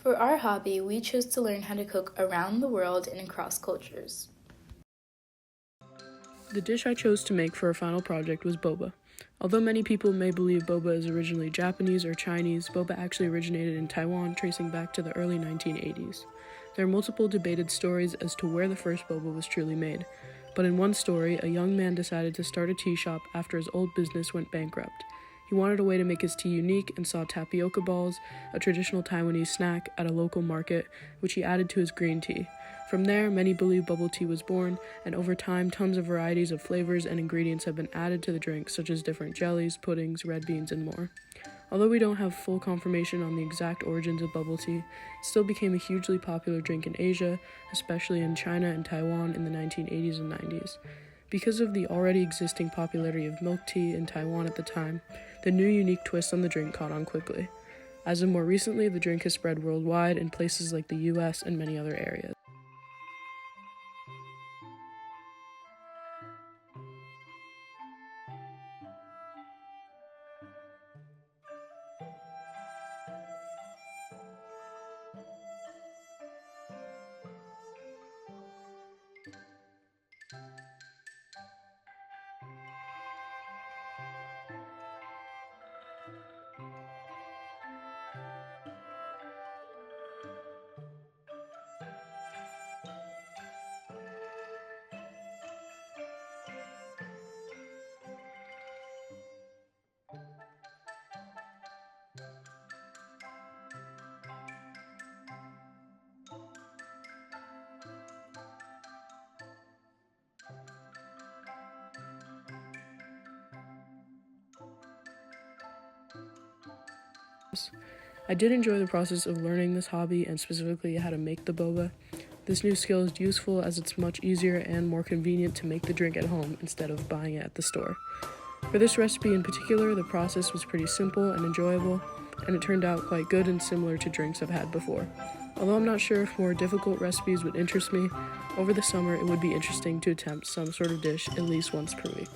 For our hobby, we chose to learn how to cook around the world and across cultures. The dish I chose to make for our final project was boba. Although many people may believe boba is originally Japanese or Chinese, boba actually originated in Taiwan, tracing back to the early 1980s. There are multiple debated stories as to where the first boba was truly made, but in one story, a young man decided to start a tea shop after his old business went bankrupt. He wanted a way to make his tea unique and saw tapioca balls, a traditional Taiwanese snack, at a local market, which he added to his green tea. From there, many believe bubble tea was born, and over time, tons of varieties of flavors and ingredients have been added to the drink, such as different jellies, puddings, red beans, and more. Although we don't have full confirmation on the exact origins of bubble tea, it still became a hugely popular drink in Asia, especially in China and Taiwan in the 1980s and 90s. Because of the already existing popularity of milk tea in Taiwan at the time, the new unique twist on the drink caught on quickly. As of more recently, the drink has spread worldwide in places like the US and many other areas. I did enjoy the process of learning this hobby and specifically how to make the boba. This new skill is useful as it's much easier and more convenient to make the drink at home instead of buying it at the store. For this recipe in particular, the process was pretty simple and enjoyable, and it turned out quite good and similar to drinks I've had before. Although I'm not sure if more difficult recipes would interest me, over the summer it would be interesting to attempt some sort of dish at least once per week.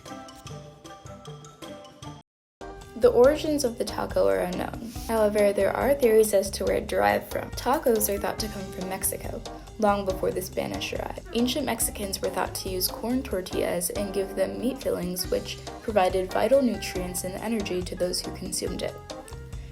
The origins of the taco are unknown. However, there are theories as to where it derived from. Tacos are thought to come from Mexico, long before the Spanish arrived. Ancient Mexicans were thought to use corn tortillas and give them meat fillings, which provided vital nutrients and energy to those who consumed it.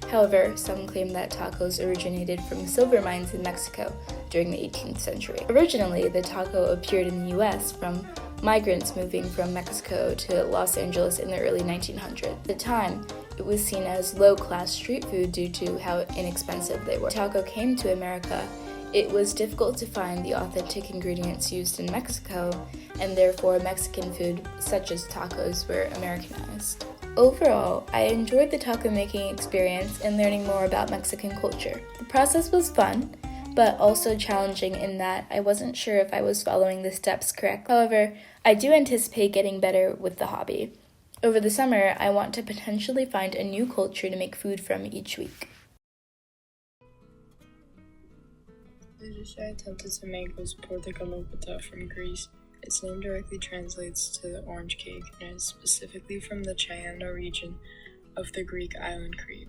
However, some claim that tacos originated from silver mines in Mexico during the 18th century. Originally, the taco appeared in the US from migrants moving from Mexico to Los Angeles in the early 1900s. At the time, it was seen as low-class street food due to how inexpensive they were. When taco came to America, it was difficult to find the authentic ingredients used in Mexico, and therefore Mexican food, such as tacos, were Americanized. Overall, I enjoyed the taco making experience and learning more about Mexican culture. The process was fun, but also challenging in that I wasn't sure if I was following the steps correctly. However, I do anticipate getting better with the hobby. Over the summer, I want to potentially find a new culture to make food from each week. The dish I attempted to make was portakalopita from Greece. Its name directly translates to orange cake and is specifically from the Chianda region of the Greek island Crete.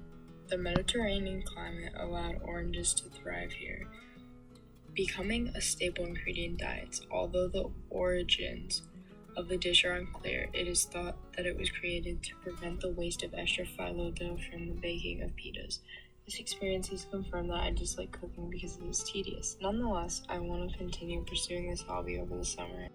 The Mediterranean climate allowed oranges to thrive here, becoming a staple ingredient in diets. Although the origins of the dish are unclear, it is thought that it was created to prevent the waste of extra phyllo dough from the baking of pitas. This experience has confirmed that I dislike cooking because it is tedious. Nonetheless, I want to continue pursuing this hobby over the summer.